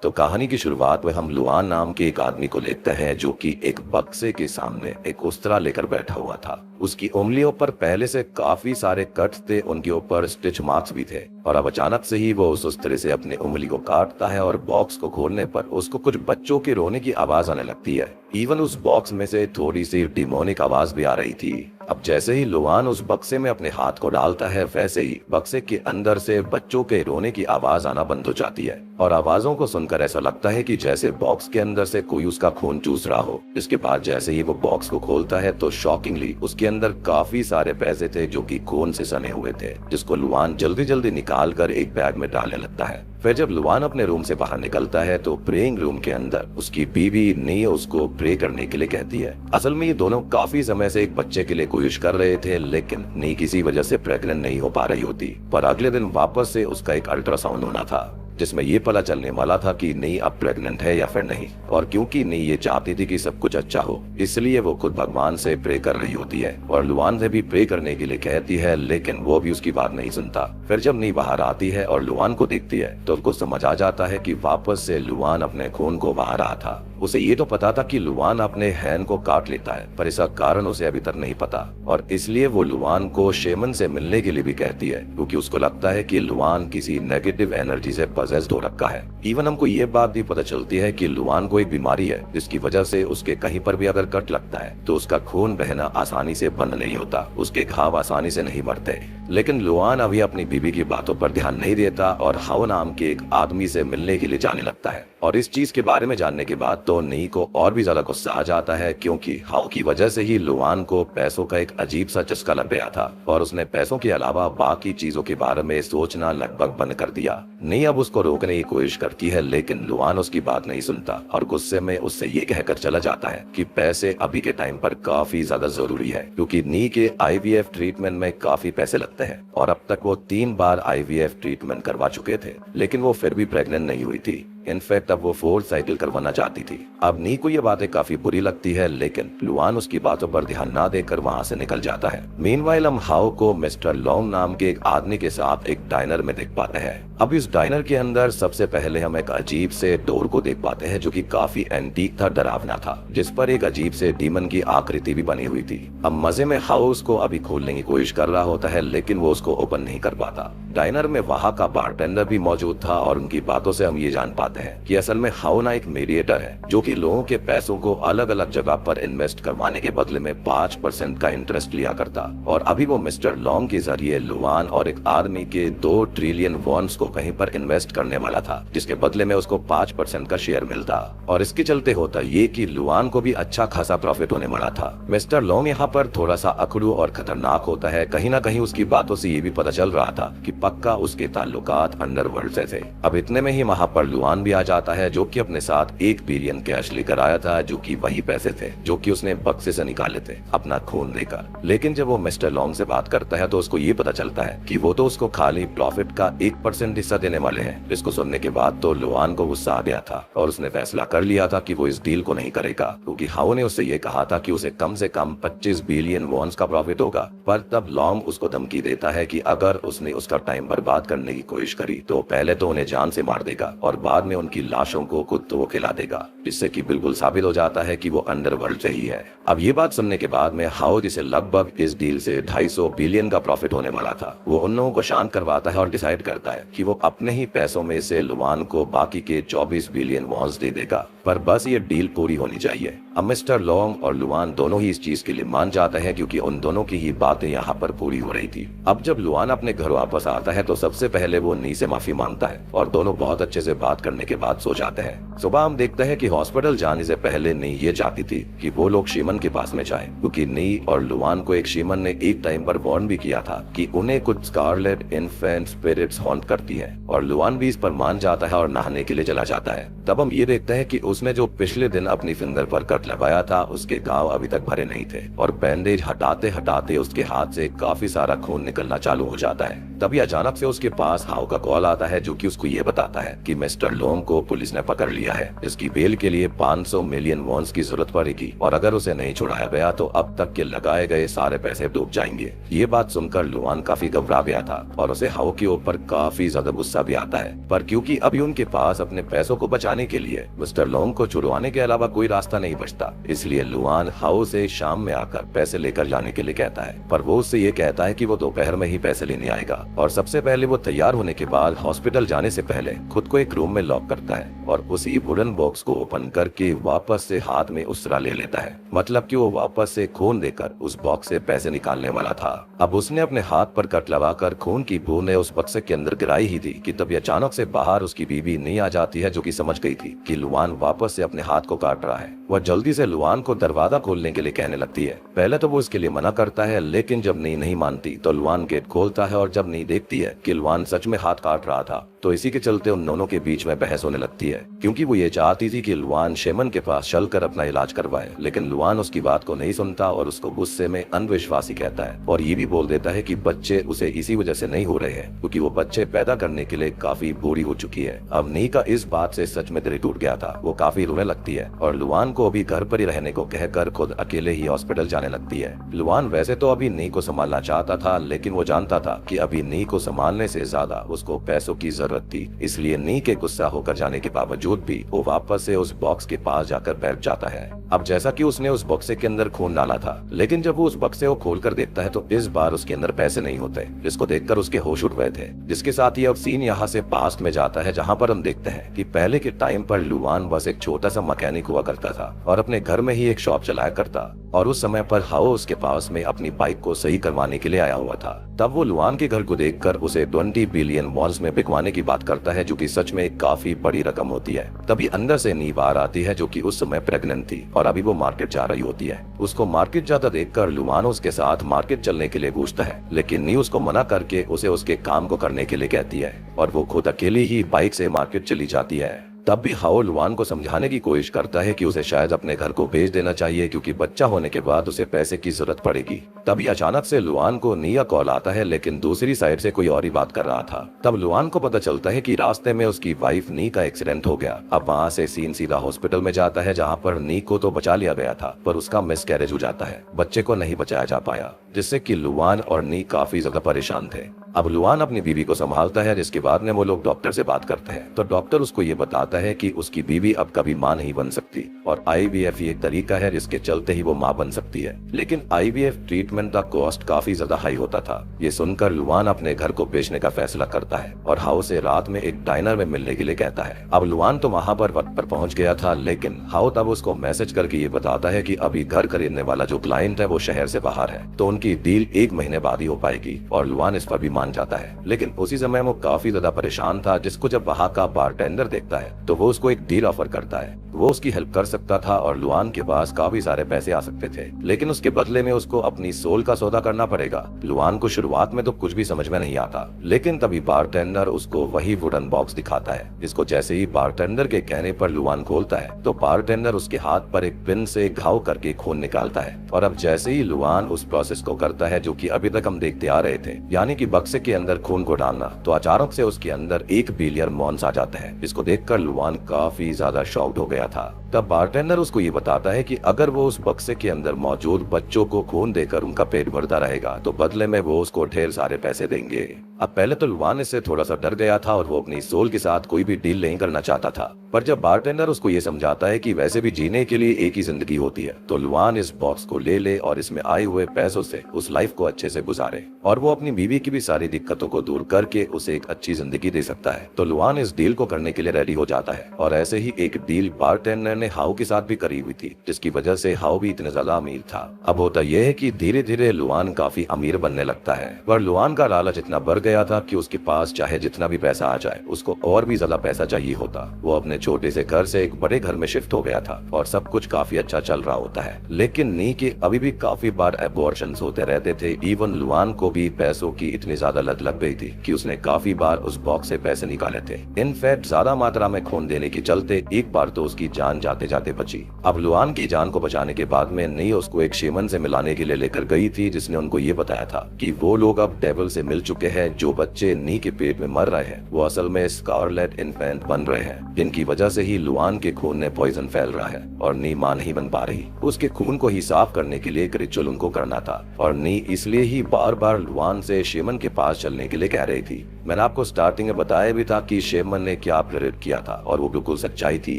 तो कहानी की शुरुआत में हम लुआन नाम के एक आदमी को देखते हैं जो कि एक बक्से के सामने एक उस्तरा लेकर बैठा हुआ था। उसकी उंगलियों पर पहले से काफी सारे कट्स थे, उनके ऊपर स्टिच मार्क्स भी थे और अब अचानक से ही वो उस उस्तरे से अपनी उंगली को काटता है और बॉक्स को खोलने पर उसको कुछ बच्चों के रोने की आवाज आने लगती है। इवन उस बॉक्स में से थोड़ी सी डिमोनिक आवाज भी आ रही थी। अब जैसे ही लुआन उस बक्से में अपने हाथ को डालता है वैसे ही बक्से के अंदर से बच्चों के रोने की आवाज आना बंद हो जाती है और आवाजों को सुनकर ऐसा लगता है कि जैसे बॉक्स के अंदर से कोई उसका खून चूस रहा हो। इसके बाद जैसे ही वो बॉक्स को खोलता है तो शॉकिंगली उसके अंदर काफी सारे पैसे थे जो कि खून से सने हुए थे, जिसको लुआन जल्दी जल्दी निकाल कर एक बैग में डालने लगता है। फिर जब लुआन अपने रूम से बाहर निकलता है तो प्रेइंग रूम के अंदर उसकी बीवी नी उसको प्रे करने के लिए कहती है। असल में ये दोनों काफी समय से एक बच्चे के लिए कोशिश कर रहे थे, लेकिन नी किसी वजह से प्रेग्नेंट नहीं हो पा रही होती। पर अगले दिन वापस से उसका एक अल्ट्रासाउंड होना था जिसमें ये पता चलने वाला था कि नी अब प्रेग्नेंट है या फिर नहीं। और क्योंकि नी ये चाहती थी कि सब कुछ अच्छा हो, इसलिए वो खुद भगवान से प्रे कर रही होती है और लुआन से भी प्रे करने के लिए कहती है, लेकिन वो भी उसकी बात नहीं सुनता। फिर जब नी बाहर आती है और लुआन को देखती है तो उसको समझ आ जाता है कि वापस से लुआन अपने खून को बहा रहा था। उसे ये तो पता था कि लुआन अपने हैंड को काट लेता है, पर इसका कारण उसे अभी तक नहीं पता और इसलिए वो लुआन को शेमन से मिलने के लिए भी कहती है, क्योंकि उसको लगता है कि लुआन किसी नेगेटिव एनर्जी से पजेस्ड हो रखा है। इवन हमको ये बात भी पता चलती है कि लुआन को एक बीमारी है जिसकी वजह से उसके कहीं पर भी अगर कट लगता है तो उसका खून बहना आसानी से बंद नहीं होता, उसके घाव आसानी से नहीं बढ़ते। लेकिन लुआन अभी अपनी बीवी की बातों पर ध्यान नहीं देता और हाओ नाम के एक आदमी से मिलने के लिए जाने लगता है। और इस चीज के बारे में जानने के बाद तो नी को और भी ज्यादा गुस्सा आ जाता है, क्योंकि हाओ की वजह से ही लुआन को पैसों का एक अजीब सा चस्का लग गया था और उसने पैसों के अलावा बाकी चीजों के बारे में सोचना लगभग बंद कर दिया। नी अब उसको रोकने की कोशिश करती है, लेकिन लुआन उसकी बात नहीं सुनता और गुस्से में उससे ये कहकर चला जाता है कि पैसे अभी के टाइम पर काफी ज्यादा जरूरी है, क्योंकि नी के IVF ट्रीटमेंट में काफी पैसे लगते हैं और अब तक वो 3 बार IVF ट्रीटमेंट करवा चुके थे, लेकिन वो फिर भी प्रेग्नेंट नहीं हुई थी। इनफैक्ट अब वो 4th साइकिल करवाना चाहती थी। अब नी को ये बातें काफी बुरी लगती है, लेकिन लुआन उसकी बातों पर ध्यान ना देकर वहाँ से निकल जाता है। मीनवाइल हम हाओ को मिस्टर लॉन्ग नाम के एक आदमी के साथ एक डाइनर में देख पाते हैं। अब इस डाइनर के अंदर सबसे पहले हम एक अजीब से डोर को देख पाते हैं जो कि काफी एंटीक था, डरावना था, जिस पर एक अजीब से डीमन की आकृति भी बनी हुई थी। अब मजे में हाओ उसको अभी खोलने की कोशिश कर रहा होता है, लेकिन वो उसको ओपन नहीं कर पाता। डाइनर में वहाँ का बारटेंडर भी मौजूद था और उनकी बातों से हम ये जान पाते हैं कि असल में हाओ ना एक मीडिएटर है जो कि लोगों के पैसों को अलग अलग जगह पर इन्वेस्ट करवाने के बदले में 5% का इंटरेस्ट लिया करता। और अभी वो मिस्टर लॉन्ग के जरिए लुआन और एक आदमी के 2 ट्रिलियन वॉन्स को कहीं पर इन्वेस्ट करने वाला था, जिसके बदले में उसको 5% का शेयर मिलता। और इसके चलते होता ये कि लुआन को भी अच्छा खासा प्रॉफिट होने वाला था। मिस्टर लॉन्ग यहाँ पर थोड़ा सा अकड़ू और खतरनाक होता है। कहीं ना कहीं उसकी बातों से ये भी पता चल रहा था कि पक्का उसके ताल्लुकात अंडरवर्ल्ड से थे। अब इतने में ही वहाँ पर लुआन भी आ जाता है जो कि अपने साथ 1 बिलियन कैश लेकर आया था, जो कि वही पैसे थे जो कि उसने बक्से से निकाले थे अपना खून देकर। लेकिन जब वो मिस्टर लॉन्ग से बात करता है तो उसको ये पता चलता है कि वो तो उसको खाली प्रॉफिट का 1% हिस्सा देने वाले हैं। इसको सुनने के बाद तो लुआन को गुस्सा आ गया था और उसने फैसला कर लिया था कि वो इस डील को नहीं करेगा, क्योंकि हाओ ने उससे ये कहा था कि उसे कम से कम 25 बिलियन वॉन्स का प्रॉफिट होगा। पर तब लॉन्ग उसको धमकी देता है कि अगर उसने उसका टाइम बर्बाद करने की कोशिश करी तो पहले तो उन्हें जान से मार देगा और बाद में उनकी लाशों को खुद तो वो खिला देगा, जिससे कि बिल्कुल साबित हो जाता है कि वो अंडरवर्ल्ड से ही है। अब ये बात सुनने के बाद में हाओ, जिसे लगभग इस डील से 250 बिलियन का प्रॉफिट होने वाला था, वो उन लोगों को शांत करवाता है और डिसाइड करता है कि वो अपने ही पैसों में से लुआन को बाकी के 24 बिलियन वॉन्स दे देगा, पर बस ये डील पूरी होनी चाहिए। अब मिस्टर लॉन्ग और लुआन दोनों ही इस चीज के लिए मान जाते हैं, क्योंकि उन दोनों की ही बातें यहाँ पर पूरी हो रही थी। अब जब लुआन अपने घर वापस आता है तो सबसे पहले वो नी से माफी मांगता है और दोनों बहुत अच्छे से बात करने के बाद सो जाते हैं। सुबह हम देखते हैं कि हॉस्पिटल जाने से पहले नी ये चाहती थी कि वो लोग शीमन के पास में जाएं, क्योंकि नी और लुआन को एक शीमन ने एक टाइम पर वार्न भी किया था कि उन्हें कुछ स्कारलेट इन्फेंट स्पिरिट्स हॉन्ट करती है। और लुआन भी इस पर मान जाता है और नहाने के लिए चला जाता है। तब हम ये देखते हैं कि उसने जो पिछले दिन अपनी फिंगर पर कट कट लगाया था उसके घाव अभी तक भरे नहीं थे और बैंडेज हटाते हटाते उसके हाथ से काफी सारा खून निकलना चालू हो जाता है। तभी अचानक से उसके पास हाउ का कॉल आता है जो कि उसको ये बताता है कि मिस्टर लोंग को पुलिस ने पकड़ लिया है। इसकी बेल के लिए 500 मिलियन वॉन्स की जरूरत पड़ेगी और अगर उसे नहीं छुड़ाया गया तो अब तक के लगाए गए सारे पैसे डूब जाएंगे। ये बात सुनकर लुआन काफी घबरा गया था और उसे हाउ के ऊपर काफी ज्यादा गुस्सा भी आता है, पर क्योंकि अभी उनके पास अपने पैसों को बचाने के लिए मिस्टर लोंग को छुड़वाने के अलावा कोई रास्ता नहीं बचता, इसलिए लुआन हाउ से शाम में आकर पैसे लेकर जाने के लिए कहता है। पर वो उससे ये कहता है कि वो दोपहर में ही पैसे लेने आएगा और सबसे पहले वो तैयार होने के बाद हॉस्पिटल जाने से पहले खुद को एक रूम में लॉक करता है और उसी वुडन बॉक्स को ओपन करके वापस से हाथ में उसरा ले लेता है। मतलब कि वो वापस से खून देकर उस बॉक्स से पैसे निकालने वाला था। अब उसने अपने हाथ पर कट लगाकर खून की बूंदें उस बक्से के अंदर गिराई ही थी कि तभी अचानक से बाहर उसकी बीवी नी आ जाती है जो कि समझ गई थी कि लुआन वापस से अपने हाथ को काट रहा है। वह जल्दी से लुआन को दरवाजा खोलने के लिए कहने लगती है। पहले तो वो इसके लिए मना करता है, लेकिन जब नी नहीं मानती तो लुआन गेट खोलता है और जब नी देखती है कि लुआन सच में हाथ काट रहा था तो इसी के चलते उन दोनों के बीच में बहस होने लगती है, क्योंकि वो ये चाहती थी कि लुआन शेमन के पास चलकर अपना इलाज करवाए, लेकिन लुआन उसकी बात को नहीं सुनता और उसको गुस्से में अनविश्वासी कहता है और ये भी बोल देता है कि बच्चे उसे इसी वजह से नहीं हो रहे हैं क्योंकि वो बच्चे पैदा करने के लिए काफी बूढ़ी हो चुकी है। अब नी का इस बात से सच में दिल टूट गया था। वो काफी रोने लगती है और लुआन को अभी घर पर ही रहने को कहकर खुद अकेले ही हॉस्पिटल जाने लगती है। लुआन वैसे तो अभी नी को संभालना चाहता था, लेकिन वो जानता था कि अभी नी को संभालने से ज्यादा उसको पैसों की जरूरत थी, इसलिए नी के गुस्सा होकर जाने के बावजूद भी वो वापस से उस बॉक्स के पास जाकर बैठ जाता है। अब जैसा कि उसने उस बक्से के अंदर खून डाला था, लेकिन जब वो उस बक्से को खोलकर देखता है तो इस बार उसके अंदर पैसे नहीं होते, जिसको देखकर उसके होश उड़ गए थे। जिसके साथ ही अब सीन यहाँ से पास्ट में जाता है जहाँ पर हम देखते हैं कि पहले के टाइम पर लुआन बस एक छोटा सा मैकेनिक हुआ करता था और अपने घर में ही एक शॉप चलाया करता और उस समय पर हाउ उसके पास में अपनी बाइक को सही करवाने के लिए आया हुआ था। तब वो लुआन के घर को देखकर उसे 20 बिलियन वॉन्स में बिकवाने की बात करता है जो कि सच में एक काफी बड़ी रकम होती है। तभी अंदर से नी बाहर आती है जो कि उस समय प्रेग्नेंट थी और अभी वो मार्केट जा रही होती है। उसको मार्केट जाता देखकर लुआन उसके साथ मार्केट चलने के लिए पूछता है, लेकिन नी उसको मना करके उसे उसके काम को करने के लिए कहती है और वो खुद अकेली ही बाइक से मार्केट चली जाती है। तब भी हाउ लुआन को समझाने की कोशिश करता है कि उसे शायद अपने घर को भेज देना चाहिए क्योंकि बच्चा होने के बाद उसे पैसे की जरूरत पड़ेगी। तभी अचानक से लुआन को नी का कॉल आता है, लेकिन दूसरी साइड से कोई और ही बात कर रहा था। तब लुआन को पता चलता है कि रास्ते में उसकी वाइफ नी का एक्सीडेंट हो गया। अब वहाँ से सीन सीधा हॉस्पिटल में जाता है जहाँ पर नी को तो बचा लिया गया था पर उसका मिसकैरेज हो जाता है, बच्चे को नहीं बचाया जा पाया, जिससे कि लुआन और नी काफी ज्यादा परेशान थे। अब लुआन अपनी बीवी को संभालता है, जिसके बाद में वो लोग डॉक्टर से बात करते हैं तो डॉक्टर उसको ये बताता है कि उसकी बीवी अब कभी मां नहीं बन सकती और IVF एक तरीका है जिसके चलते ही वो मां बन सकती है, लेकिन IVF ट्रीटमेंट का कॉस्ट काफी ज्यादा हाई होता था। ये सुनकर लुआन अपने घर को बेचने का फैसला करता है और हाउ से रात में एक डाइनर में मिलने के लिए कहता है। अब लुआन तो वहाँ पर वक्त पर पहुँच गया था, लेकिन हाउ तब उसको मैसेज करके ये बताता है कि अभी घर खरीदने वाला जो क्लाइंट है वो शहर से बाहर है तो उनकी डील 1 महीने बाद ही हो पाएगी और लुआन इस पर भी मान जाता है। लेकिन उसी समय वो काफी ज्यादा परेशान था, जिसको जब वहाँ का बारटेंडर देखता है तो वो उसको एक डील ऑफर करता है। वो उसकी हेल्प कर सकता था और लुआन के पास काफी सारे पैसे आ सकते थे, लेकिन उसके बदले में उसको अपनी सोल का सौदा करना पड़ेगा। लुआन को शुरुआत में तो कुछ भी समझ में नहीं आता, लेकिन तभी बारटेंडर उसको वही वुडन बॉक्स दिखाता है, जिसको जैसे ही बारटेंडर के कहने पर लुआन खोलता है तो बारटेंडर उसके हाथ पर एक पिन से घाव करके खून निकालता है। और अब जैसे ही लुआन उस प्रोसेस को करता है जो कि अभी तक हम देखते आ रहे थे, यानी कि बक्से के अंदर खून को डालना, तो अचानक से उसके अंदर 1 बिलियन वॉन्स आ जाता है, जिसको देखकर लुआन काफी ज्यादा शॉक्ड हो गया था। तब बारटेंडर उसको ये बताता है कि अगर वो उस बक्से के अंदर मौजूद बच्चों को खून देकर उनका पेट भरता रहेगा तो बदले में वो उसको ढेर सारे पैसे देंगे। अब पहले तो लुआन इससे थोड़ा सा डर गया था और वो अपनी सोल के साथ कोई भी डील नहीं करना चाहता था, पर जब बारटेंडर उसको ये समझाता है कि वैसे भी जीने के लिए एक ही जिंदगी होती है तो लुआन इस बॉक्स को ले ले और इसमें आए हुए पैसों से उस लाइफ को अच्छे से गुजारे और वो अपनी बीवी की भी सारी दिक्कतों को दूर करके उसे एक अच्छी जिंदगी दे सकता है। तो लुआन इस डील को करने के लिए रेडी हो जाता है और ऐसे ही एक डील बारटेंडर ने हाउ के साथ भी करी हुई थी, जिसकी वजह से हाउ भी इतने ज्यादा अमीर था। अब होता यह है कि धीरे धीरे लुआन काफी अमीर बनने लगता है, पर लुआन का लालच इतना बढ़ गया था कि उसके पास चाहे जितना भी पैसा आ जाए उसको और भी ज्यादा पैसा चाहिए होता। वो अपने छोटे से घर से एक बड़े घर में शिफ्ट हो गया था और सब कुछ काफी अच्छा चल रहा होता है, लेकिन नी के अभी भी काफी बार एबॉर्शंस होते रहते थे। इवन लुआन को भी पैसों की इतनी ज्यादा लत लग गई थी कि उसने काफी बार उस बॉक्स से पैसे निकाले थे। इनफैक्ट ज्यादा मात्रा में खून देने के चलते एक बार तो उसकी जान जाते जाते बची। अब लुआन की जान को बचाने के बाद में नी उसको एक शेमन से मिलाने के लिए लेकर गई थी, जिसने उनको ये बताया था कि वो लोग अब डेविल से मिल चुके हैं। जो बच्चे नी के पेट में मर रहे हैं वो असल में स्कारलेट इन्फेंट बन रहे हैं, जिनकी वजह से ही लुआन के खून में पॉइजन फैल रहा है और नी मां नहीं बन पा रही। उसके खून को ही साफ करने के लिए एक रिचुअल उनको करना था और नी इसलिए ही बार बार लुआन से शेमन के पास चलने के लिए कह रही थी। मैंने आपको स्टार्टिंग में बताया भी था कि शेमन ने क्या प्रेरित किया था और वो बिल्कुल सच्चाई थी,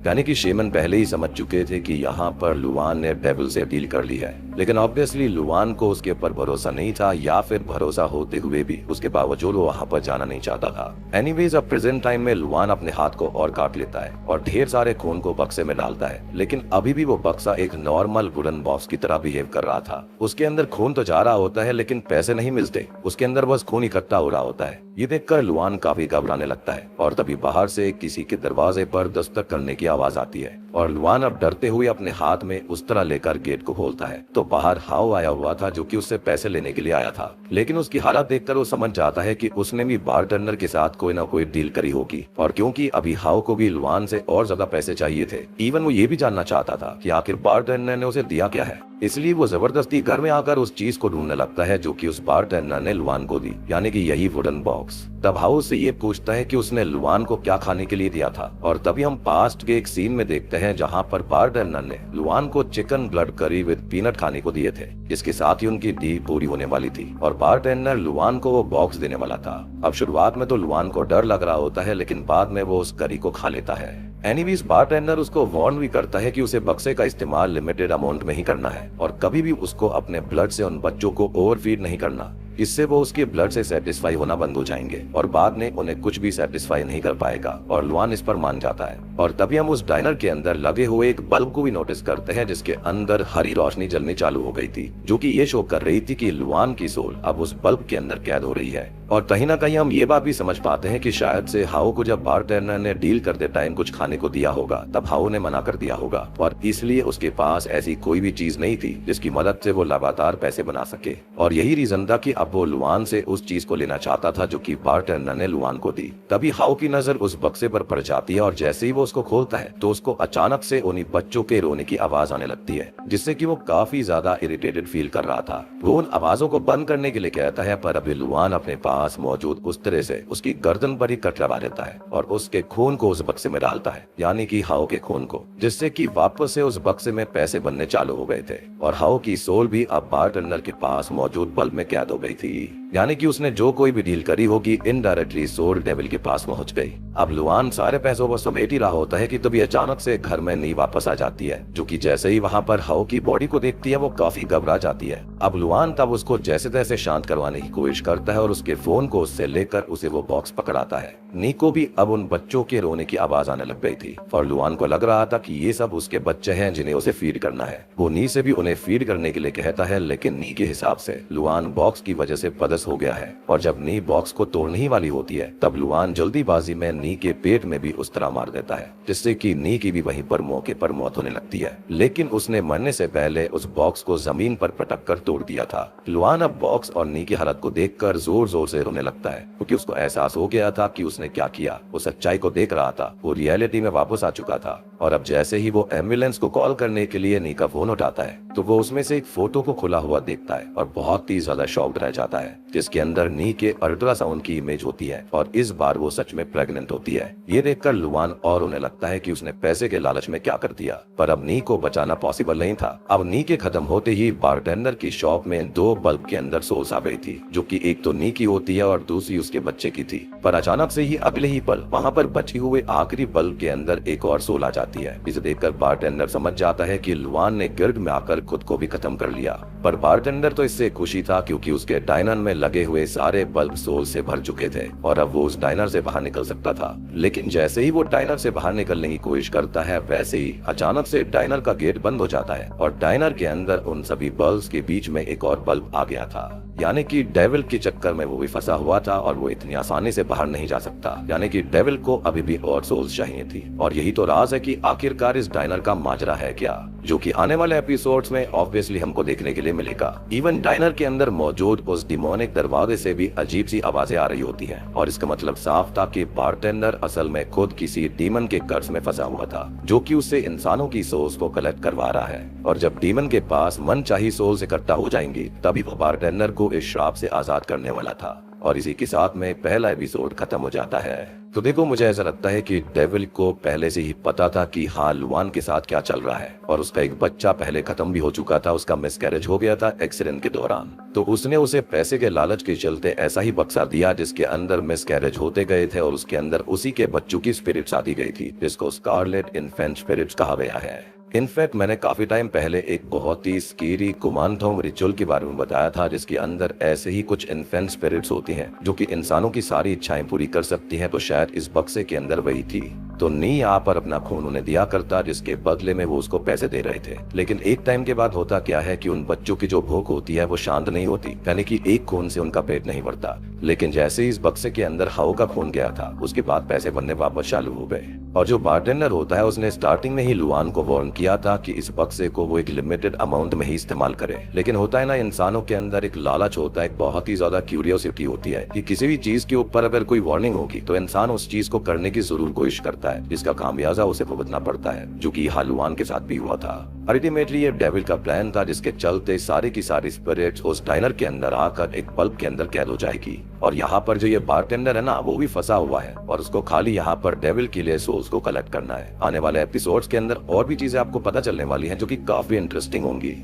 यानी कि शेमन पहले ही समझ चुके थे कि यहाँ पर लुआन ने डेविल से डील कर ली है। लेकिन ऑब्वियसली लुआन को उसके ऊपर भरोसा नहीं था, या फिर भरोसा होते हुए भी उसके बावजूद वो वहाँ पर जाना नहीं चाहता था। एनीवेज अब प्रेजेंट टाइम में लुआन अपने हाथ को और काट लेता है और ढेर सारे खून को बक्से में डालता है, लेकिन अभी भी वो बक्सा एक नॉर्मल वुडन बॉक्स की तरह बिहेव कर रहा था। उसके अंदर खून तो जा रहा होता है लेकिन पैसे नहीं मिलते, उसके अंदर बस खून इकट्ठा हो रहा होता है। ये देखकर लुआन काफी घबराने लगता है और तभी बाहर से किसी के दरवाजे पर दस्तक करने की आवाज आती है और लुआन अब डरते हुए अपने हाथ में उस्तरा लेकर गेट को खोलता है तो बाहर हाउ आया हुआ था, जो कि उससे पैसे लेने के लिए आया था। लेकिन उसकी हालत देखकर वो समझ जाता है कि उसने भी बारटेंडर के साथ कोई ना कोई डील करी होगी, और क्योंकि अभी हाउ को भी लुआन से और ज्यादा पैसे चाहिए थे, इवन वो ये भी जानना चाहता था कि आखिर बारटेंडर ने उसे दिया क्या है। इसलिए वो जबरदस्ती घर में आकर उस चीज को ढूंढने लगता है जो कि उस बारटेंडर ने लुआन को दी, यानी कि यही वुडन बॉक्स। तब हाउ से ये पूछता है कि उसने लुआन को क्या खाने के लिए दिया था, और तभी हम पास्ट के एक सीन में देखते हैं जहाँ पर बारटेंडर ने लुआन को चिकन ब्लड करी विद पीनट खाने को दिए थे, जिसके साथ ही उनकी डील पूरी होने वाली थी और बारटेंडर लुआन को वो बॉक्स देने वाला था। अब शुरुआत में तो लुआन को डर लग रहा होता है, लेकिन बाद में वो उस करी को खा लेता है। एनीवेज बारटेंडर उसको वार्न भी करता है कि उसे बक्से का इस्तेमाल लिमिटेड अमाउंट में ही करना है और कभी भी उसको अपने ब्लड से उन बच्चों को ओवरफीड नहीं करना, इससे वो उसके ब्लड से सेटिस्फाई होना बंद हो जाएंगे और बाद में उन्हें कुछ भी सेटिस्फाई नहीं कर पाएगा, और लुआन इस पर मान जाता है। और तभी हम उस डाइनर के अंदर लगे हुए एक बल्ब को भी नोटिस करते हैं जिसके अंदर हरी रोशनी जलनी चालू हो गई थी, जो कि ये शो कर रही थी कि लुआन की सोल अब उस बल्ब के अंदर कैद हो रही है। और कहीं ना कहीं हम ये बात भी समझ पाते हैं कि शायद से हाउ को जब बारटेंडर ने डील करते टाइम कुछ खाने को दिया होगा तब हाउ ने मना कर दिया होगा और इसलिए उसके पास ऐसी कोई भी चीज नहीं थी जिसकी मदद से वो लगातार पैसे बना सके, और यही रीजन था कि अब वो लुआन से उस चीज को लेना चाहता था जो कि बारटेंडर ने लुआन को दी। तभी हाउ की नजर उस बक्से पर पड़ जाती है और जैसे ही वो उसको खोलता है तो उसको अचानक से उन्हीं बच्चों के रोने की आवाज आने लगती है, जिससे कि वो काफी ज्यादा इरिटेटेड फील कर रहा था। वो उन आवाजों को बंद करने के लिए कहता है, पर अभी लुआन अपने पास मौजूद उस तरह से उसकी गर्दन पर ही कट लगा देता है और उसके खून को उस बक्से में डालता है, यानी कि हाउ के खून को, जिससे कि वापस से उस बक्से में पैसे बनने चालू हो गए थे और हाउ की सोल भी अब बारटेंडर के पास मौजूद बल्ब में कैद हो गई थी, यानी कि उसने जो कोई भी डील करी होगी इनडायरेक्टली सोल डेविल के पास पहुंच गई। अब लुआन सारे पैसों को समेट ही रहा होता है कि तभी अचानक से घर में नी वापस आ जाती है, जो कि जैसे ही वहां पर हाउ की बॉडी को देखती है वो काफी घबरा जाती है। अब लुआन तब उसको जैसे तैसे शांत करवाने की कोशिश करता है और उसके फोन को उससे लेकर उसे वो बॉक्स पकड़ाता है। नी को भी अब उन बच्चों के रोने की आवाज आने लग गई थी और लुआन को लग रहा था कि ये सब उसके बच्चे हैं जिन्हें उसे फीड करना है। वो नी से भी उन्हें फीड करने के लिए कहता है, लेकिन नी के हिसाब से लुआन बॉक्स की वजह से पदस हो गया है और जब नी बॉक्स को तोड़ने ही वाली होती है तब लुआन जल्दीबाजी में नी के पेट में भी उस तरह मार देता है, जिससे कि नी की भी वहीं पर मौके पर मौत होने लगती है। लेकिन उसने मरने से पहले उस बॉक्स को जमीन पर पटक कर तोड़ दिया था। लुआन अब बॉक्स और नी की हालत को देखकर जोर जोर से रोने लगता है, क्योंकि उसको एहसास हो गया था कि उसने क्या किया। वो सच्चाई को देख रहा था, वो रियलिटी में वापस आ चुका था। और अब जैसे ही वो एम्बुलेंस को कॉल करने के लिए नी का फोन उठाता है तो वो उसमें से एक फोटो को खुला हुआ देखता है और बहुत ही ज्यादा शॉक्ड रह जाता है, जिसके अंदर नी के अल्ट्रासाउंड की इमेज होती है और इस बार वो सच में प्रेग्नेंट होती है। ये देखकर लुआन और उन्हें लगता है कि उसने पैसे के लालच में क्या कर दिया, पर अब नी को बचाना पॉसिबल नहीं था। अब नी के खत्म होते ही बारटेंडर की शॉप में 2 बल्ब के अंदर सोल्स आ गई थी, जो कि एक तो नी की होती है और दूसरी उसके बच्चे की थी। पर अचानक से ही अगले ही पल वहाँ पर बचे हुए आखिरी बल्ब के अंदर एक और सोल आ जाती है। इसे देखकर बारटेंडर समझ जाता है कि लुआन ने गिर्द में आकर खुद को भी खत्म कर लिया। पर बारटेंडर तो इससे खुशी था क्योंकि उसके डाइनर में लगे हुए सारे बल्ब सोल से भर चुके थे और अब वो उस डाइनर से बाहर निकल सकता था। लेकिन जैसे ही वो डाइनर से बाहर निकलने की कोशिश करता है वैसे ही अचानक से डाइनर का गेट बंद हो जाता है और डाइनर के अंदर उन सभी बल्ब्स के बीच में एक और बल्ब आ गया था। यानी कि डेविल के चक्कर में वो भी फंसा हुआ था और वो इतनी आसानी से बाहर नहीं जा सकता। यानी कि डेविल को अभी भी और सोल्स चाहिए थी और यही तो राज है कि आखिरकार इस डायनर का माजरा है क्या, जो कि आने वाले एपिसोड्स में ऑब्वियसली हमको देखने के लिए मिलेगा। इवन डायनर के अंदर मौजूद उस डिमोनिक दरवाजे से भी अजीब सी आवाजें आ रही होती हैं और इसका मतलब साफ था कि बारटेंडर असल में खुद किसी डीमन के कर्ज में फंसा हुआ था, जो कि उससे इंसानों की सोल्स को कलेक्ट करवा रहा है। और जब डीमन के पास मनचाही सोल्स इकट्ठा हो जाएंगी तभी वो बारटेंडर को इस श्राप से आजाद करने वाला था। और इसी के साथ में पहला एपिसोड खत्म हो जाता है। तो देखो, मुझे ऐसा लगता है कि डेविल को पहले से ही पता था कि हाँ लुआन के साथ क्या चल रहा है और उसका एक बच्चा पहले खत्म भी हो चुका था, उसका मिसकैरेज हो गया था एक्सीडेंट के दौरान। तो उसने उसे पैसे के लालच के चलते ऐसा ही बक्सा दिया जिसके अंदर मिसकैरेज होते गए थे और उसके अंदर उसी के बच्चों की स्पिरिट्स आती गई थी, जिसको स्कारलेट इन्फेंट स्पिरिट्स कहा गया है। इनफैक्ट मैंने काफी टाइम पहले एक बहुत ही स्कीरी कुमानथोंग रिचुअल के बारे में बताया था, जिसके अंदर ऐसे ही कुछ इन्फेंट स्पिरिट्स होती हैं जो कि इंसानों की सारी इच्छाएं पूरी कर सकती हैं। तो शायद इस बक्से के अंदर वही थी। तो नी यहाँ पर अपना खून उन्हें दिया करता, जिसके बदले में वो उसको पैसे दे रहे थे। लेकिन एक टाइम के बाद होता क्या है कि उन बच्चों की जो भूख होती है वो शांत नहीं होती, यानी कि एक खून से उनका पेट नहीं भरता। लेकिन जैसे ही इस बक्से के अंदर हाओ का खून गया था, उसके बाद पैसे बनने वापस चालू हो गए। और जो बारटेंडर होता है उसने स्टार्टिंग में ही लुआन को वार्न किया था कि इस बक्से को वो एक लिमिटेड अमाउंट में ही इस्तेमाल करे। लेकिन होता है ना, इंसानों के अंदर एक लालच होता है, एक बहुत ही ज्यादा क्यूरियोसिटी होती है कि किसी भी चीज के ऊपर अगर कोई वार्निंग होगी तो इंसान उस चीज को करने की जरूर कोशिश करता है, जिसका खामियाजा उसे भुगतना पड़ता है, जो कि लुआन के साथ भी हुआ था। अल्टीमेटली ये डेविल का प्लान था, जिसके चलते सारी की सारी स्पिरिट्स उस डायनर के अंदर आकर एक बल्ब के अंदर कैद हो जाएगी। और यहाँ पर जो ये बारटेंडर है ना, वो भी फंसा हुआ है और उसको खाली यहाँ पर डेविल के लिए सोल्स को कलेक्ट करना है। आने वाले एपिसोड्स के अंदर और भी चीजें आपको पता चलने वाली हैं जो कि काफी इंटरेस्टिंग होंगी।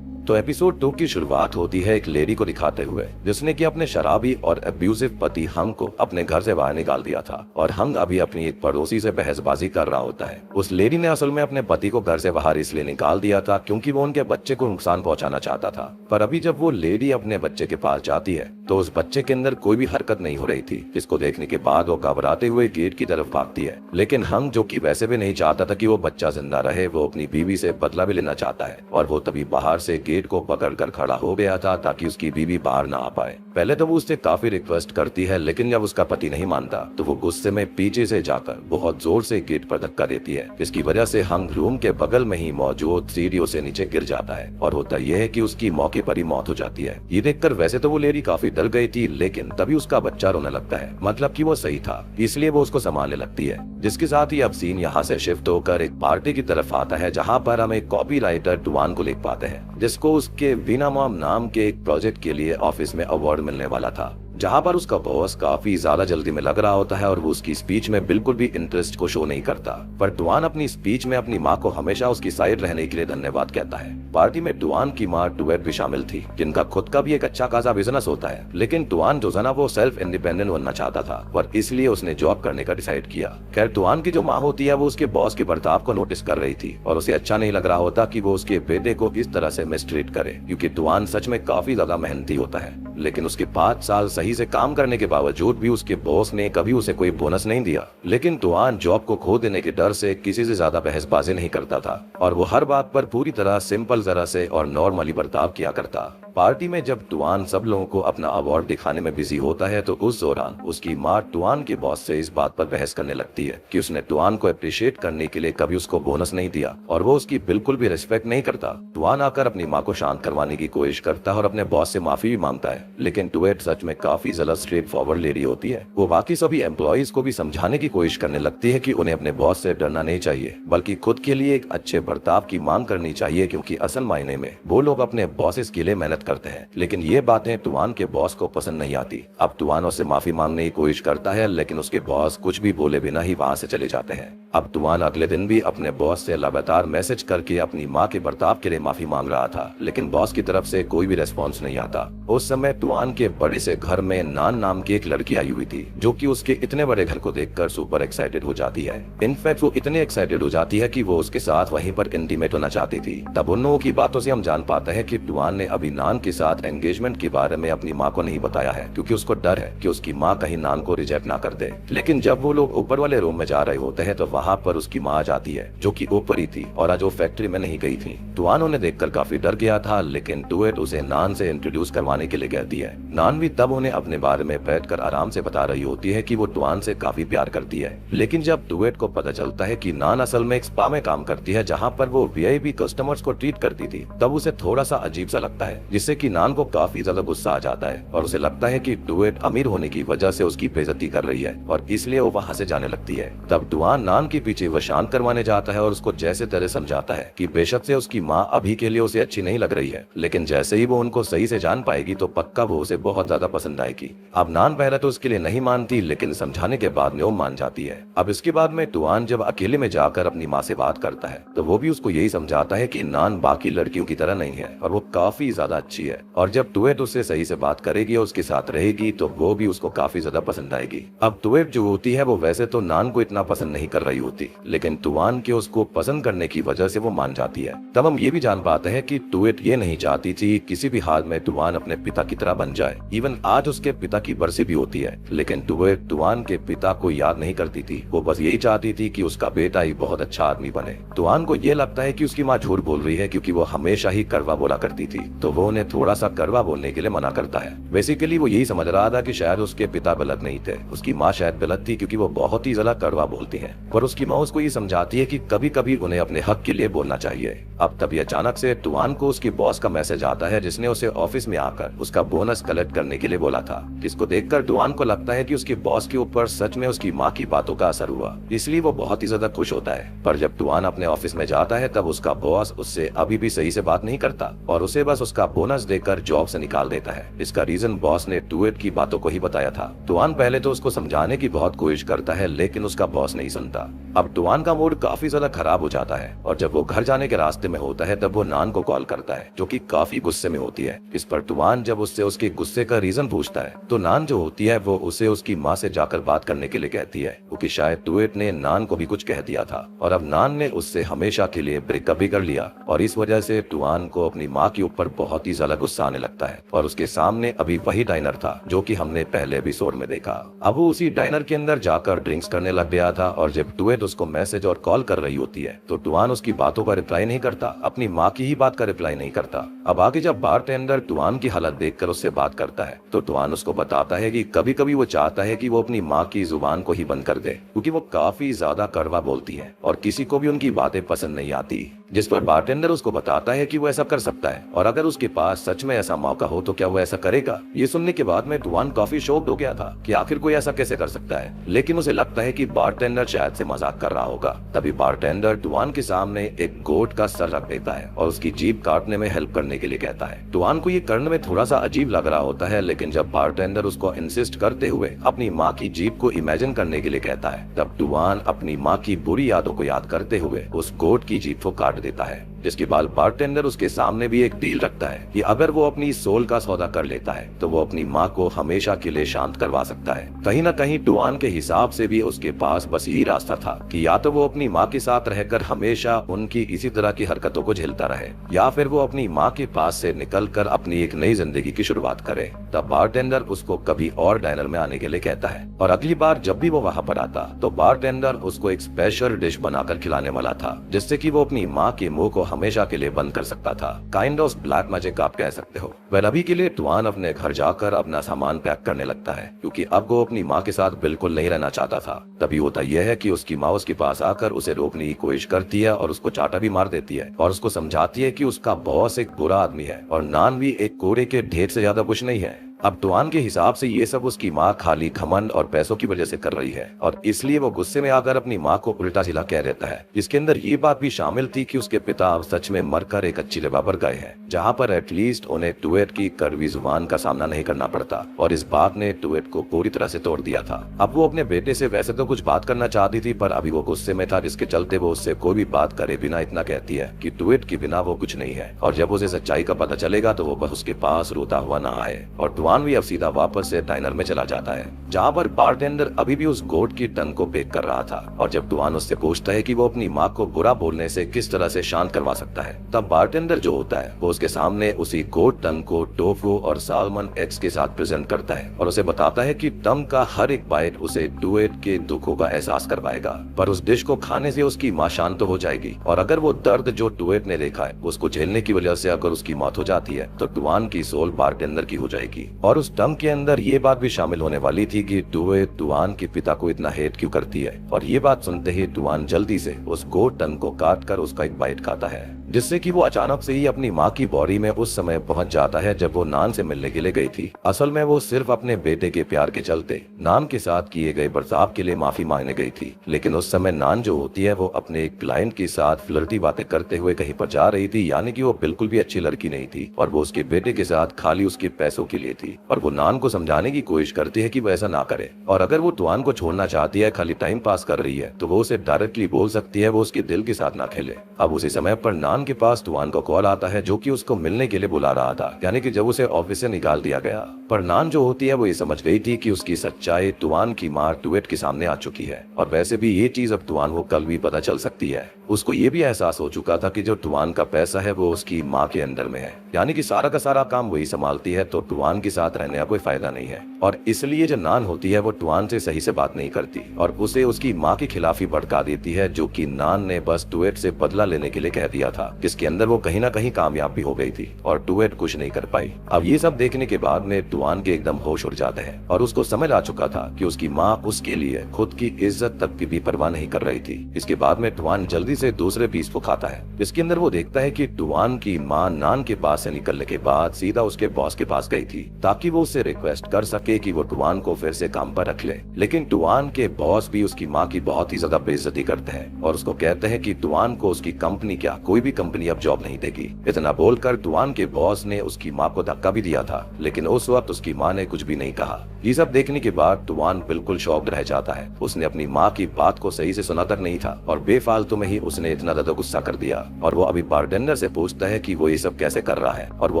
तो एपिसोड 2 की शुरुआत होती है एक लेडी को दिखाते हुए, जिसने कि अपने शराबी और अब्यूजिव पति हंग को अपने घर से बाहर निकाल दिया था और हंग अभी अपनी एक पड़ोसी से बहसबाजी कर रहा होता है। उस लेडी ने असल में अपने पति को घर से बाहर इसलिए निकाल दिया था क्योंकि वो उनके बच्चे को नुकसान पहुंचाना चाहता था। पर अभी जब वो लेडी अपने बच्चे के पास जाती है तो उस बच्चे के अंदर कोई भी हरकत नहीं हो रही थी, जिसको देखने के बाद वो घबराते हुए गेट की तरफ भागती है। लेकिन हंग, जो कि वैसे भी नहीं चाहता था कि वो बच्चा जिंदा रहे, वो अपनी बीवी से बदला भी लेना चाहता है और वो तभी बाहर से गेट को पकड़कर खड़ा हो गया था ताकि उसकी बीवी बाहर ना आ पाए। पहले तो वो उससे काफी रिक्वेस्ट करती है, लेकिन जब उसका पति नहीं मानता तो वो गुस्से में पीछे से जाकर बहुत जोर से गेट पर धक्का देती है, जिसकी वजह से हंग रूम के बगल में ही मौजूद सीढ़ियों से नीचे गिर जाता है। और होता यह है कि उसकी मौके पर ही मौत हो जाती है। ये देखकर वैसे तो वो लेडी काफी डर गई थी, लेकिन तभी उसका बच्चा रोने लगता है, मतलब कि वो सही था, इसलिए वो उसको संभालने लगती है। जिसके साथ ही अब सीन यहाँ से शिफ्ट होकर एक पार्टी की तरफ आता है, जहाँ पर हम एक कॉपी राइटर डुआन को देख पाते हैं, जिसको उसके विनामॉम नाम के एक प्रोजेक्ट के लिए ऑफिस में अवार्ड मिलने वाला था, जहाँ पर उसका बॉस काफी ज्यादा जल्दी में लग रहा होता है और वो उसकी स्पीच में बिल्कुल भी इंटरेस्ट को शो नहीं करता। पर डुआन अपनी स्पीच में अपनी माँ को हमेशा उसकी साइड रहने के लिए धन्यवाद कहता है। पार्टी में डुआन की माँ डुएट भी शामिल थी, जिनका खुद का भी एक अच्छा खासा बिजनेस होता है। लेकिन डुआन जो ना, वो सेल्फ इंडिपेंडेंट बनना चाहता था और इसलिए उसने जॉब करने का डिसाइड किया। खैर, डुआन की जो माँ होती है वो उसके बॉस के बर्ताव को नोटिस कर रही थी और उसे अच्छा नहीं लग रहा होता कि वो उसके बेटे को इस तरह से मिसट्रीट करे, क्योंकि डुआन सच में काफी ज्यादा मेहनती होता है। लेकिन उसके 5 साल सही से काम करने के बावजूद भी उसके बॉस ने कभी उसे कोई बोनस नहीं दिया। लेकिन डुआन जॉब को खो देने के डर से किसी से ज्यादा बहसबाजी नहीं करता था और वो हर बात पर पूरी तरह सिंपल जरा से और नॉर्मली बर्ताव किया करता। पार्टी में जब डुआन सब लोगों को अपना अवार्ड दिखाने में बिजी होता है तो उस दौरान उसकी माँ डुआन के बॉस से इस बात पर बहस करने लगती है कि उसने डुआन को अप्रिशिएट करने के लिए कभी उसको बोनस नहीं दिया और वो उसकी बिल्कुल भी रिस्पेक्ट नहीं करता। डुआन आकर अपनी माँ को शांत करवाने की कोशिश करता है और अपने बॉस से माफी भी मांगता है, लेकिन डुएट सच में काफी ज्यादा स्ट्रेट फॉरवर्ड लेडी होती है। वो बाकी सभी एम्प्लॉइज को भी समझाने की कोशिश करने लगती है कि उन्हें अपने बॉस से डरना नहीं चाहिए, बल्कि खुद के लिए एक अच्छे बर्ताव की मांग करनी चाहिए, क्योंकि असल मायने में वो लोग अपने बॉसेस के लिए मेहनत करते हैं। लेकिन ये बातें टुआन के बॉस को पसंद नहीं आती। अब टुआन उससे माफी मांगने की कोशिश करता है, लेकिन उसके बॉस कुछ भी बोले बिना ही वहाँ से चले जाते हैं। अब टुआन अगले दिन भी अपने बॉस से लगातार मैसेज करके अपनी माँ के बर्ताव के लिए माफी मांग रहा था, लेकिन बॉस की तरफ से कोई भी रेस्पॉन्स नहीं आता। उस समय टुआन के बड़े से घर में नान नाम की एक लड़की आई हुई थी, जो कि उसके इतने बड़े घर को देखकर सुपर एक्साइटेड हो जाती है। इनफैक्ट वो इतने एक्साइटेड हो जाती है कि वो उसके साथ वहीं पर इंटीमेट होना चाहती थी। तब उन लोगों की बातों से हम जान पाते हैं कि टुआन ने अभी नान नान के साथ एंगेजमेंट के बारे में अपनी माँ को नहीं बताया है, क्योंकि उसको डर है कि उसकी माँ कहीं नान को रिजेक्ट ना कर दे। लेकिन जब वो लोग ऊपर वाले रूम में जा रहे होते हैं तो वहाँ पर उसकी माँ आ जाती है, जो कि ऊपर ही थी और आज वो फैक्ट्री में नहीं गई थी। टुआन उन्हें देखकर काफी डर गया था, लेकिन डुएट उसे नान से इंट्रोड्यूस करवाने के लिए कहती है। नान भी तब उन्हें अपने बारे में बैठकर आराम से बता रही होती है कि वो टुआन से काफी प्यार करती है। लेकिन जब डुएट को पता चलता है कि नान असल में एक स्पा में काम करती है जहाँ पर वो वीआईपी कस्टमर्स को ट्रीट करती थी, तब उसे थोड़ा सा अजीब सा लगता है, जिससे कि नान को काफी ज्यादा गुस्सा आ जाता है और उसे लगता है कि डुएट अमीर होने की वजह से उसकी बेइज्जती कर रही है और इसलिए वो वहाँ से जाने लगती है। तब टुआन नान के पीछे वो शांत करवाने जाता है और उसको जैसे तरह समझाता है कि बेशक से उसकी माँ अभी के लिए उसे अच्छी नहीं लग रही है, लेकिन जैसे ही वो उनको सही से जान पाएगी तो पक्का वो उसे बहुत ज्यादा पसंद आएगी। अब नान पहले तो उसके लिए नहीं मानती, लेकिन समझाने के बाद में वो मान जाती है। अब इसके बाद में टुआन जब अकेले में जाकर अपनी माँ से बात करता है तो वो भी उसको यही समझाता है कि नान बाकी लड़कियों की तरह नहीं है और वो काफी ज्यादा अच्छी है, और जब टुएट उससे सही से बात करेगी और उसके साथ रहेगी तो वो भी उसको काफी ज्यादा पसंद आएगी। अब टुएट जो होती है वो वैसे तो नान को इतना पसंद नहीं कर रही होती, लेकिन टुआन के उसको पसंद करने की वजह से वो मान जाती है। तब हम ये भी जान पाते हैं कि टुएट ये नहीं चाहती थी किसी भी हाल में टुआन अपने पिता की तरह बन जाए। इवन आज उसके पिता की बरसी भी होती है, लेकिन टुएट टुआन के पिता को याद नहीं करती थी। वो बस यही चाहती थी कि उसका बेटा ही बहुत अच्छा आदमी बने। टुआन को ये लगता है कि उसकी माँ झूठ बोल रही है, क्योंकि वो हमेशा ही कड़वा बोला करती थी, तो वो उन्हें थोड़ा सा कड़वा बोलने के लिए मना करता है। बेसिकली वो यही समझ रहा था कि शायद उसके पिता गलत नहीं थे, उसकी माँ शायद गलत थी, क्योंकि वो बहुत ही ज्यादा कड़वा बोलती है। पर उसकी माँ उसको ये समझाती है कि कभी कभी उन्हें अपने हक के लिए बोलना चाहिए। अब तभी अचानक से टुआन को उसके बॉस का मैसेज आता है, जिसने उसे ऑफिस में आकर उसका बोनस कलेक्ट करने के लिए बोला था, जिसको देखकर टुआन को लगता है कि उसके बॉस के ऊपर सच में उसकी माँ की बातों का असर हुआ, इसलिए वो बहुत ही ज्यादा खुश होता है। पर जब टुआन अपने ऑफिस में जाता है तब उसका बॉस उससे अभी भी सही से बात नहीं करता और उसे बस उसका बोनस देकर जॉब से निकाल देता है। इसका रीजन बॉस ने टुएट की बातों को ही बताया था। टुआन पहले तो उसको समझाने की बहुत कोशिश करता है, लेकिन उसका बॉस नहीं सुनता। अब टुआन का मूड काफी ज्यादा खराब हो जाता है और जब वो घर जाने के रास्ते में होता है तब वो नान को कॉल करता है, जो कि काफी गुस्से में होती है। इस पर टुआन जब उससे उसके गुस्से का रीजन पूछता है तो नान जो होती है वो उसे उसकी माँ से जाकर बात करने के लिए कहती है, क्योंकि शायद टुएट ने नान को भी कुछ कह दिया था और अब नान ने उससे हमेशा के लिए ब्रेकअप भी कर लिया, और इस वजह से टुआन को अपनी माँ के ऊपर बहुत ही ज्यादा गुस्सा आने लगता है। और उसके सामने अभी वही डाइनर था जो कि हमने पहले एपिसोड में देखा। अब वो उसी डाइनर के अंदर जाकर ड्रिंक्स करने लग गया था और जब टुएट उसको मैसेज और कॉल कर रही होती है तो टुआन उसकी बातों का रिप्लाई नहीं करता, अपनी माँ की ही बात का रिप्लाई नहीं करता। अब आगे जब बारटेंडर टुआन की हालत देखकर उससे बात करता है तो टुआन उसको बताता है कि कभी कभी वो चाहता है कि वो अपनी माँ की जुबान को ही बंद कर दे, क्योंकि वो काफी ज्यादा कड़वा बोलती है और किसी को भी उनकी बातें पसंद नहीं आती। जिस पर बारटेंडर उसको बताता है कि वो ऐसा कर सकता है और अगर उसके पास सच में ऐसा मौका हो तो क्या वो ऐसा करेगा। ये सुनने के बाद में टुआन काफी शॉक्ड हो गया था कि आखिर कोई ऐसा कैसे कर सकता है, लेकिन उसे लगता है कि बारटेंडर शायद से मजाक कर रहा होगा। तभी बारटेंडर टुआन के सामने एक गोट का सर रख देता है और उसकी जीभ काटने में हेल्प करने के लिए कहता है। टुआन को ये करने में थोड़ा सा अजीब लग रहा होता है, लेकिन जब बारटेंडर उसको इंसिस्ट करते हुए अपनी माँ की जीभ को इमेजिन करने के लिए कहता है तब टुआन अपनी माँ की बुरी यादों को याद करते हुए उस गोट की जीभ को काट देता है। जिसके बाद बारटेंडर उसके सामने भी एक डील रखता है कि अगर वो अपनी सोल का सौदा कर लेता है तो वो अपनी माँ को हमेशा के लिए शांत करवा सकता है। कहीं ना कहीं टुआन के हिसाब से भी उसके पास बस यही रास्ता था कि या तो वो अपनी माँ के साथ रहकर हमेशा उनकी इसी तरह की हरकतों को झेलता रहे, या फिर वो अपनी माँ के पास से निकलकर अपनी एक नई जिंदगी की शुरुआत करे। तब बारटेंडर उसको कभी और डाइनर में आने के लिए कहता है और अगली बार जब भी वो वहाँ पर आता तो बारटेंडर उसको एक स्पेशल डिश बनाकर खिलाने वाला था, जिससे कि वो अपनी माँ के मुंह को हमेशा के लिए बंद कर सकता था। काइंड ऑफ ब्लैक मैजिक आप कह सकते हो। वह अभी के लिए टुआन अपने घर जाकर अपना सामान पैक करने लगता है, क्योंकि अब वो अपनी माँ के साथ बिल्कुल नहीं रहना चाहता था। तभी होता यह है कि उसकी माँ उसके पास आकर उसे रोकने की कोशिश करती है और उसको चाटा भी मार देती है और उसको समझाती है कि उसका बॉस एक बुरा आदमी है और नान भी एक कूड़े के ढेर से ज्यादा कुछ नहीं है। अब टुआन के हिसाब से ये सब उसकी माँ खाली घमंड और पैसों की वजह से कर रही है और इसलिए वो गुस्से में आकर अपनी माँ को उल्टा सीधा कह देता है, जिसके अंदर ये बात भी शामिल थी कि उसके पिता अब सच में मरकर एक अच्छी जगह पर गए हैं, जहाँ पर एटलीस्ट उन्हें टुएट की कड़वी जुबान का सामना नहीं करना पड़ता, और इस बात ने टुएट को पूरी तरह से तोड़ दिया था। अब वो अपने बेटे से वैसे तो कुछ बात करना चाहती थी, पर अभी वो गुस्से में था, जिसके चलते वो उससे कोई भी बात करे बिना इतना कहती है कि टुएट के बिना वो कुछ नहीं है, और जब उसे सच्चाई का पता चलेगा तो वो बस उसके पास रोता हुआ ना आए। और टुआन टुआन भी अब सीधा वापस से डाइनर में चला जाता है, जहाँ पर बारटेंडर अभी भी उस गोट की टंग को बेक कर रहा था। और जब टुआन उससे पूछता है कि वो अपनी माँ को बुरा बोलने से किस तरह से शांत करवा सकता है, तब बारटेंडर जो होता है वो उसके सामने उसी गोट टंग को टोफू और सालमन एग्स के साथ प्रेजेंट करता है और उसे बताता है कि टंग का हर एक बाइट उसे डुएट के दुखों का एहसास करवाएगा, पर उस डिश को खाने से उसकी माँ शांत हो जाएगी और अगर वो दर्द जो डुएट ने देखा है उसको झेलने की वजह से अगर उसकी मौत हो जाती है तो टुआन की सोल बारटेंडर की हो जाएगी। और उस टंग के अंदर ये बात भी शामिल होने वाली थी कि डुएट टुआन के पिता को इतना हेट क्यों करती है। और ये बात सुनते ही टुआन जल्दी से उस गोट टंग को काट कर उसका एक बाइट खाता है, जिससे कि वो अचानक से ही अपनी माँ की बॉडी में उस समय पहुंच जाता है जब वो नान से मिलने के लिए गई थी। असल में वो सिर्फ अपने बेटे के प्यार के चलते नान के साथ किए गए बर्ताव के लिए माफी मांगने गई थी, लेकिन उस समय नान जो होती है वो अपने एक क्लाइंट के साथ फ्लर्टी बातें करते हुए कहीं पर जा रही थी, यानी कि वो बिल्कुल भी अच्छी लड़की नहीं थी और वो उसके बेटे के साथ खाली उसके पैसों के लिए थी। और वो नान को समझाने की कोशिश करती है कि वो ऐसा ना करे और अगर वो टुआन को छोड़ना चाहती है, खाली टाइम पास कर रही है, तो वो उसे डायरेक्टली बोल सकती है वो उसके दिल के साथ ना खेले। अब उसी समय पर नान के पास टुआन को कॉल आता है जो कि उसको मिलने के लिए बुला रहा था, यानी कि जब उसे ऑफिस से निकाल दिया गया। पर नान जो होती है वो ये समझ गई थी कि उसकी सच्चाई टुआन की माँ डुएट के सामने आ चुकी है और वैसे भी ये चीज अब टुआन को कल भी पता चल सकती है। उसको ये भी एहसास हो चुका था कि जो टुआन का पैसा है वो उसकी माँ के अंडर में है, यानी कि सारा का सारा काम वही संभालती है, तो टुआन के साथ रहने का कोई फायदा नहीं है। और इसलिए जो नान होती है वो टुआन से सही से बात नहीं करती और उसे उसकी माँ की खिलाफ ही भड़का देती है, जो कि नान ने बस डुएट से बदला लेने के लिए कह दिया था, जिसके अंदर वो कहीं ना कहीं कामयाब भी हो गई थी और डुएट कुछ नहीं कर पाई। अब ये सब देखने के बाद में टुआन के एकदम होश उड़ जाते हैं और उसको समझ आ चुका था कि उसकी माँ उसके लिए खुद की इज्जत तक की भी परवाह नहीं कर रही थी। इसके बाद में टुआन जल्दी से दूसरे पीस को खाता है, इसके अंदर वो देखता है कि टुआन की माँ नान के पास से निकलने के बाद सीधा उसके बॉस के पास गई थी ताकि वो उससे रिक्वेस्ट कर सके कि वो टुआन को फिर से काम पर रख ले। लेकिन टुआन के बॉस भी उसकी माँ की बहुत ही ज्यादा बेइज्जती करते हैं और उसको कहते हैं कि टुआन को उसकी कंपनी क्या कोई भी कंपनी अब जॉब नहीं देगी। इतना बोलकर टुआन के बॉस ने उसकी माँ को धक्का भी दिया था, लेकिन उस वक्त उसकी माँ ने कुछ भी नहीं कहा। ये सब देखने के बाद टुआन बिल्कुल शॉक्ड रह जाता है। उसने अपनी माँ की बात को सही से सुना तक नहीं था और बेफालतू में ही उसने इतना ज्यादा गुस्सा कर दिया और वो अभी बारटेंडर से पूछता है कि वो ये सब कैसे कर रहा है और वो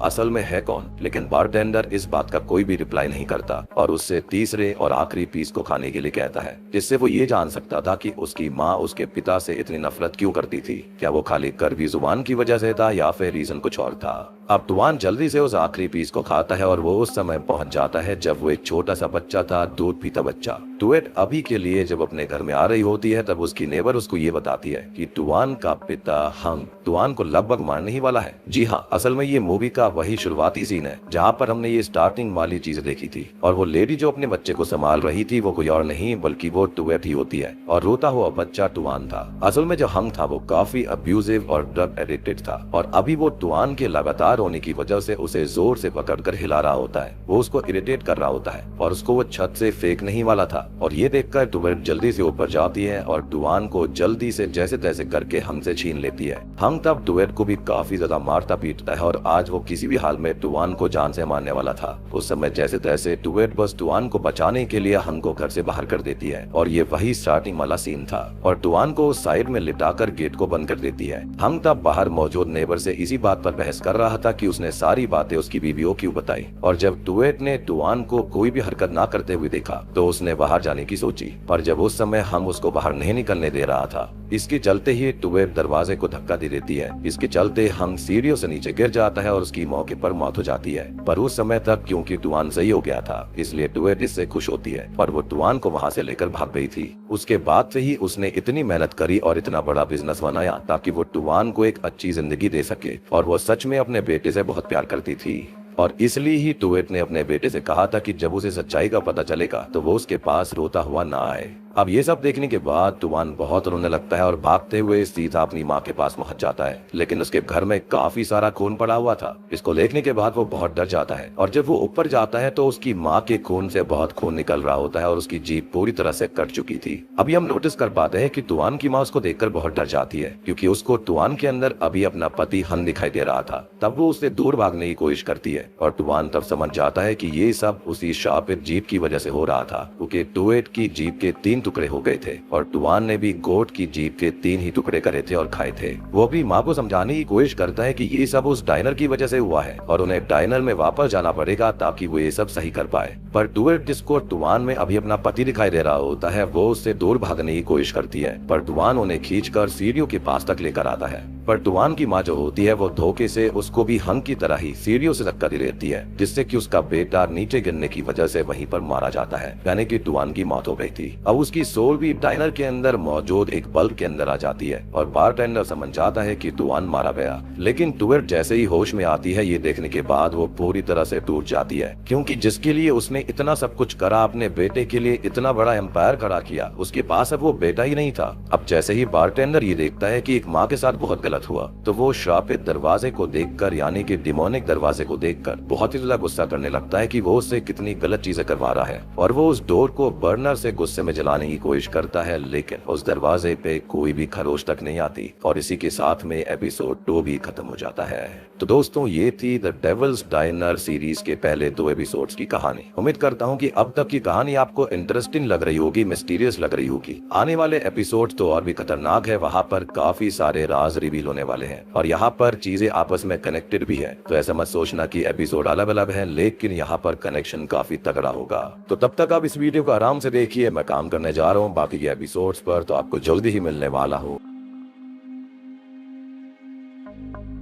असल में है कौन। लेकिन बारटेंडर इस बात का कोई भी रिप्लाई नहीं करता और उससे तीसरे और आखिरी पीस को खाने के लिए कहता है, जिससे वो ये जान सकता था कि उसकी माँ उसके पिता से इतनी नफरत क्यों करती थी। क्या वो खाली कड़वी जुबान की वजह से था या फिर रीजन कुछ और था। अब टुआन जल्दी से उस आखिरी पीस को खाता है और वो उस समय पहुंच जाता है जब वो एक छोटा सा बच्चा था, दूध पीता बच्चा। डुएट अभी के लिए जब अपने घर में आ रही होती है तब उसकी नेबर उसको ये बताती है कि टुआन का पिता हंग टुआन को लगभग मारने ही वाला है। जी हाँ, असल में ये मूवी का वही शुरुआती सीन है जहाँ पर हमने ये स्टार्टिंग वाली चीजें देखी थी और वो लेडी जो अपने बच्चे को संभाल रही थी वो कोई और नहीं बल्कि वो डुएट ही होती है और रोता हुआ बच्चा टुआन था। असल में जो हंग था वो काफी अब्यूजिव और ड्रग एडिक्टेड था और अभी वो टुआन के लगातार होने की वजह से उसे जोर से पकड़कर हिला रहा होता है। वो उसको इरिटेट कर रहा होता है और उसको वो छत से फेंकने ही वाला था और ये देखकर डुएट जल्दी से ऊपर जाती है और टुआन को जल्दी से जैसे तैसे करके हंग से छीन लेती है। हंग तब डुएट को भी काफी ज्यादा मारता पीटता है और आज वो किसी भी हाल में टुआन को जान से मारने वाला था। उस समय जैसे तैसे डुएट बस टुआन को बचाने के लिए हंग को घर से बाहर कर देती है और ये वही स्टार्टिंग वाला सीन था और टुआन को साइड में लिटाकर गेट को बंद कर देती है। हंग तब बाहर मौजूद नेबर से इसी बात पर बहस कर रहा था कि उसने सारी बातें उसकी बीवी को क्यों बताई और जब डुएट ने टुआन को कोई भी हरकत ना करते हुए देखा तो उसने बाहर जाने की सोची, पर जब उस समय हम उसको बाहर नहीं निकलने दे रहा था, इसके चलते ही डुएट दरवाजे को धक्का दे देती है। इसके चलते हम सीढ़ियों से नीचे गिर जाता है और उसकी मौके पर मौत हो जाती है। पर उस समय तक क्योंकि टुआन सही हो गया था इसलिए डुएट इससे खुश होती है पर वो टुआन को वहाँ से लेकर भाग गई थी। उसके बाद से ही उसने इतनी मेहनत करी और इतना बड़ा बिजनेस बनाया ताकि वो टुआन को एक अच्छी जिंदगी दे सके और वो सच में अपने बेटे से बहुत प्यार करती थी और इसलिए ही डुएट ने अपने बेटे से कहा था कि जब उसे सच्चाई का पता चलेगा तो वो उसके पास रोता हुआ ना आए। अब ये सब देखने के बाद टुआन बहुत रोने लगता है और भागते हुए सीधा अपनी माँ के पास पहुंच जाता है, लेकिन उसके घर में काफी सारा खून पड़ा हुआ था। इसको देखने के बाद वो बहुत डर जाता है और जब वो ऊपर जाता है तो उसकी माँ के खून से बहुत खून निकल रहा होता है और उसकी जीभ पूरी तरह से कट चुकी थी। अभी हम नोटिस कर पाते हैं कि टुआन की माँ उसको देखकर बहुत डर जाती है क्योंकि उसको टुआन के अंदर अभी अपना पति हन दिखाई दे रहा था। तब वो उससे दूर भागने की कोशिश करती है और टुआन तब समझ जाता है कि ये सब उसी शापित जीभ की वजह से हो रहा था क्योंकि डुएट की जीभ के 3 टुकड़े हो गए थे और टुआन ने भी गोट की जीभ के 3 ही टुकड़े करे थे और खाए थे। वो भी माँ को समझाने की कोशिश करता है कि ये सब उस डायनर की वजह से हुआ है और उन्हें डायनर में वापस जाना पड़ेगा ताकि वो ये सब सही कर पाए। पर टुवर्ट, जिसको टुआन में अभी अपना पति दिखाई दे रहा होता है, वो उससे दूर भागने की कोशिश करती है, पर टुआन उन्हें खींचकर सीढ़ियों के पास तक लेकर आता है। पर टुआन की माँ जो होती है वो धोखे से उसको भी हंग की तरह ही सीढ़ियों से धक्का दे देती है, जिससे कि उसका बेटा नीचे गिरने की वजह से वहीं पर मारा जाता है, यानी कि टुआन की मौत हो गई थी। अब उसकी सोल भी डायनर के अंदर मौजूद एक बल्ब के अंदर आ जाती है और बारटेंडर समझ जाता है कि टुआन मारा गया। लेकिन टुवर्ट जैसे ही होश में आती है, ये देखने के बाद वो पूरी तरह से टूट जाती है, क्योंकि जिसके लिए उसने इतना सब कुछ करा, अपने बेटे के लिए इतना बड़ा एम्पायर खड़ा किया, उसके पास अब वो बेटा ही नहीं था। अब जैसे ही बारटेंडर ये देखता है कि एक माँ के साथ बहुत गलत हुआ, तो वो श्रापित दरवाजे को देखकर, यानी कि डिमोनिक दरवाजे को देखकर बहुत ही ज्यादा गुस्सा करने लगता है कि वो उससे कितनी गलत चीजें करवा रहा है, और वो उस डोर को बर्नर से गुस्से में जलाने की कोशिश करता है, लेकिन उस दरवाजे पे कोई भी खरोच तक नहीं आती। और इसी के साथ में एपिसोड 2 भी खत्म हो जाता है। तो दोस्तों, ये थी द डेविल्स डायनर सीरीज के पहले 2 एपिसोड्स की कहानी। उम्मीद करता हूँ कि अब तक की कहानी आपको इंटरेस्टिंग लग रही होगी, मिस्टीरियस लग रही होगी। आने वाले एपिसोड तो और भी खतरनाक है, वहाँ पर काफी सारे राज रिवील होने वाले हैं और यहाँ पर चीजें आपस में कनेक्टेड भी है। तो ऐसा मत सोचना कि एपिसोड अलग अलग है, लेकिन यहाँ पर कनेक्शन काफी तगड़ा होगा। तो तब तक आप इस वीडियो को आराम से देखिए, मैं काम करने जा रहा हूँ बाकी के एपिसोड्स पर, तो आपको जल्दी ही मिलने वाला हो।